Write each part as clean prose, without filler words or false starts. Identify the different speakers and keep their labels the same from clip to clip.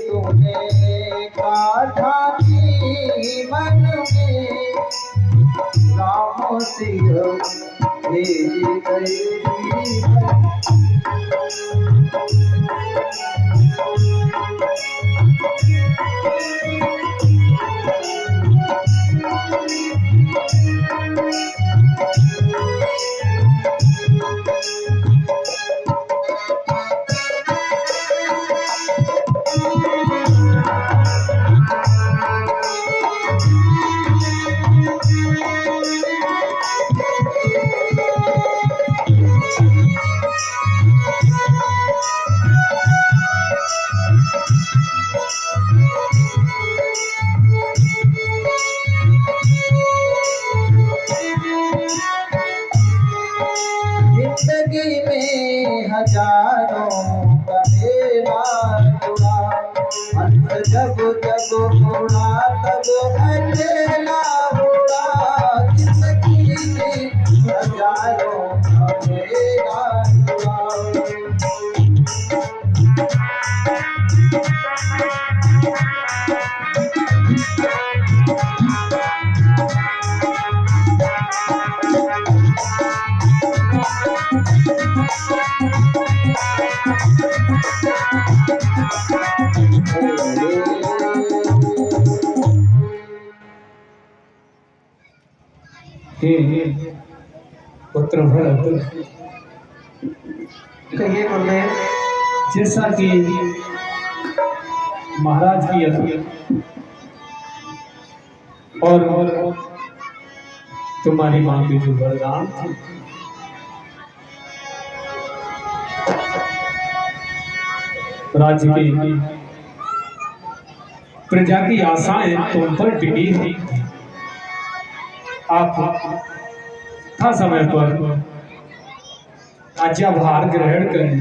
Speaker 1: तूने काढ़ा की मन में राम सिंह भेज गई। जिंदगी में हजारों का मेला जुड़ा, अंत जब जब उड़ा तब अकेला उड़ा। जिंदगी में हजारों का मेला जुड़ा।
Speaker 2: हे पुत्र भरत,
Speaker 1: कहिए गुरुदेव।
Speaker 2: जैसा कि महाराज की अधीन और तुम्हारी मां की जो वरदान थी, राज्य की प्रजा की आशाएं तुम पर टिकी थी। आप था समय पर आज्ञाभार ग्रहण करें।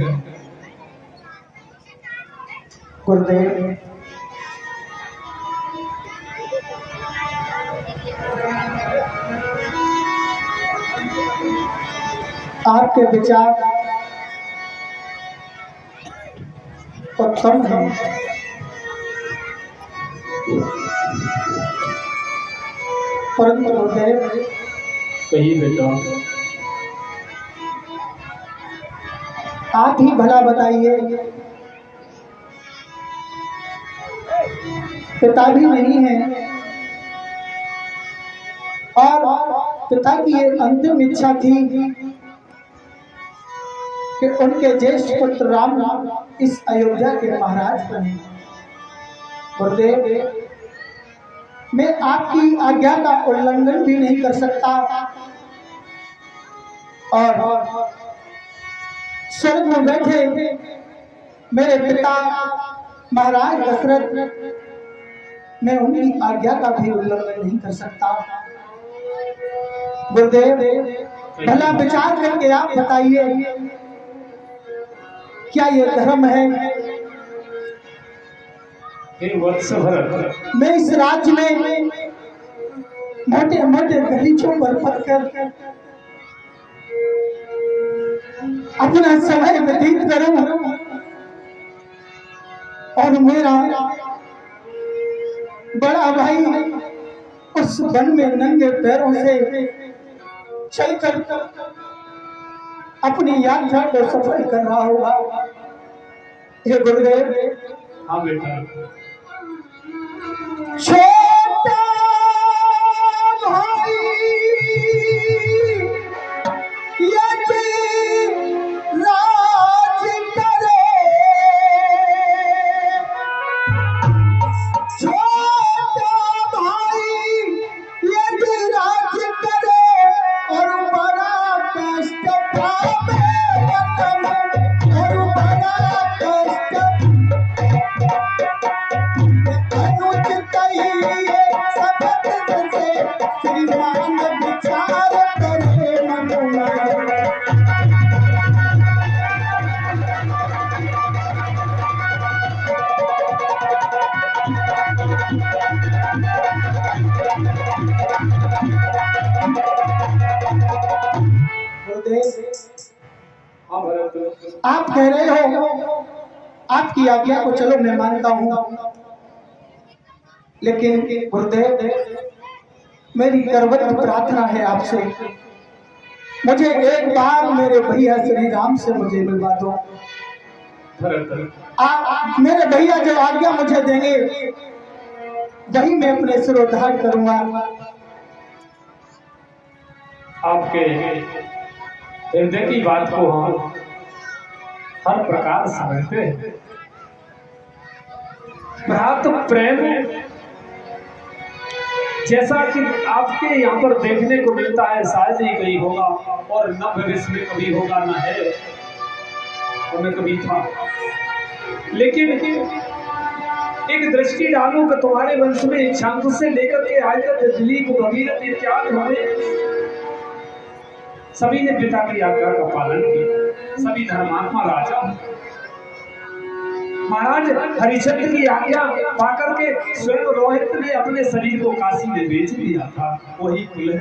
Speaker 1: गुरुदेव, आपके विचार उत्तम हैं, परंतु गुरुदेव
Speaker 2: कहिए बेटा।
Speaker 1: आप ही भला बताइए, पिता भी नहीं है और पिता की ये अंतिम इच्छा थी कि उनके ज्येष्ठ पुत्र राम इस अयोध्या के महाराज बने। गुरुदेव, मैं आपकी आज्ञा का उल्लंघन भी नहीं कर सकता और स्वर्ग में बैठे मेरे पिता महाराज दशरथ, मैं उनकी आज्ञा का भी उल्लंघन नहीं कर सकता। गुरुदेव, भला विचार करके आप बताइए, क्या ये धर्म है?
Speaker 2: वत्स भरत,
Speaker 1: मैं इस राज्य में मोटे मोटे गलीचों पर पड़कर अपना समय व्यतीत करूं और मेरा बड़ा भाई उस वन में नंगे पैरों से चलकर अपनी यात्रा को सफल कर रहा होगा। ये गुरुदेव।
Speaker 2: हाँ बेटा।
Speaker 1: छोटा भाई यदि राज करे, छोटा भाई यदि राज करे और बड़ा कष्ट पावे। श्रीमान विचार करे मनुआ आप कह रहे हो आपकी आज्ञा को चलो मैं मानता हूं, लेकिन गुरुदेव मेरी करवत प्रार्थना है आपसे, मुझे एक बार मेरे भैया श्री राम से मुझे मिलवा दो। आप मेरे भैया जो आज्ञा मुझे देंगे वही मैं अपने सिरोधार करूंगा।
Speaker 2: आपके हृदय की बात को हम हर प्रकार समझते हैं। भ्रात प्रेम जैसा कि आपके यहाँ पर देखने को मिलता है शायद ही कहीं होगा, और न भविष्य में कभी होगा, न है और न कभी था। लेकिन एक दृष्टि डालू कि तुम्हारे वंश में इच्छांकुर से लेकर के आज तक दिलीप भगीरथ इत्यादि हुए, सभी ने पिता की आज्ञा का पालन किया, सभी धर्मात्मा राजा। महाराज हरिश्चंद्र की आज्ञा पाकर के स्वयं रोहित ने अपने शरीर को काशी में बेच दिया था, वही कुल है।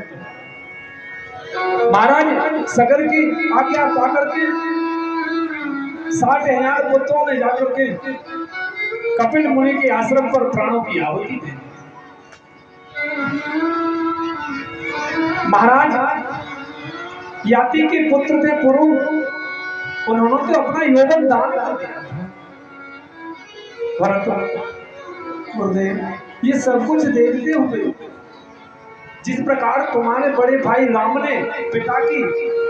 Speaker 2: महाराज सगर की आज्ञा पाकर के 60,000 पुत्रों ने जाकर के कपिल मुनि के आश्रम पर प्राणों की आहुति दी। महाराज याति के पुत्र थे पुरु, उन्होंने तो अपना योगदान दान कर दिया। गुरुदेव ये सब कुछ देखते हुए जिस प्रकार तुम्हारे बड़े भाई राम ने पिता की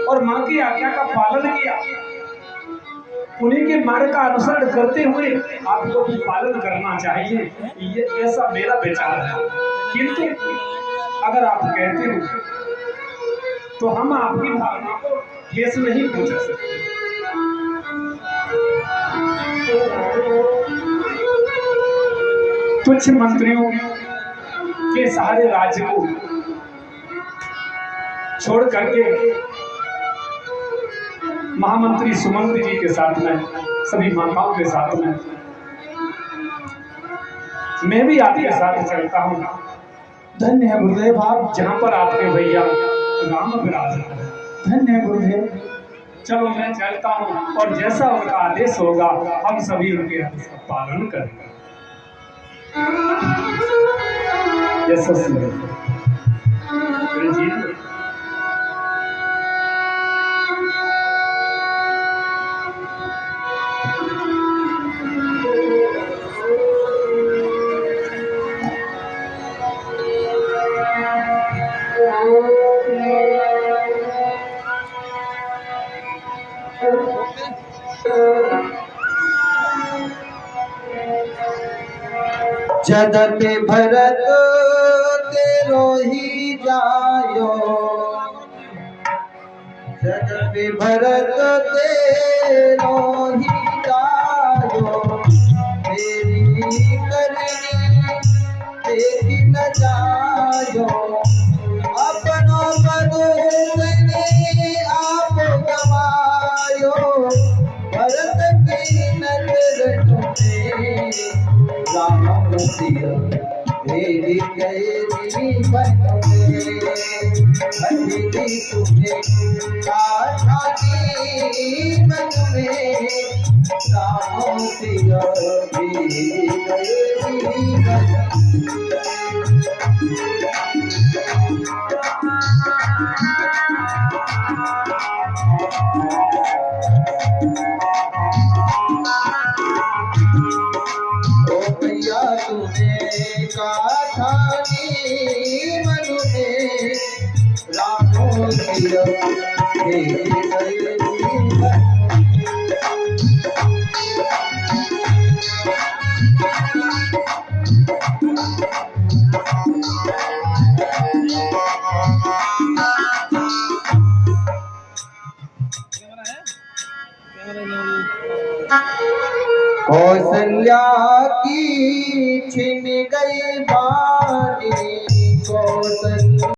Speaker 2: और मां की आज्ञा का पालन किया, उन्हीं के मार्ग का अनुसरण करते हुए आपको भी पालन करना चाहिए, ये ऐसा मेरा विचार है। किंतु अगर आप कहते हो तो हम आपकी भावना को ठेस नहीं पहुंचा सकते। तुच्छ मंत्रियों के सहारे राज्य को छोड़ करके महामंत्री सुमंत जी के साथ में, सभी माताओं के साथ में मैं भी आपके साथ चलता हूँ।
Speaker 1: धन्य है गुरुदेव आप,
Speaker 2: जहाँ पर आपके भैया राम विराज है।
Speaker 1: धन्य है गुरुदेव।
Speaker 2: चलो मैं चलता हूँ, और जैसा उनका आदेश होगा हम सभी उनके आदेश का पालन करेंगे।
Speaker 1: जदपि भरत तेरो ही जायो, जदपि भरत तेरो ही जायो, तेरी करनी तेरी न जायो, अपनो बदलने आप गवायो, भरत की नजर तुम्हें राम सिया तेरी गई बन में हरी तुम्हें काटा की मन में राम सिया तेरी गई तुम्हें काठानी मन में रामो सिया तेरी गई
Speaker 3: कौशल्या की छिन गई बात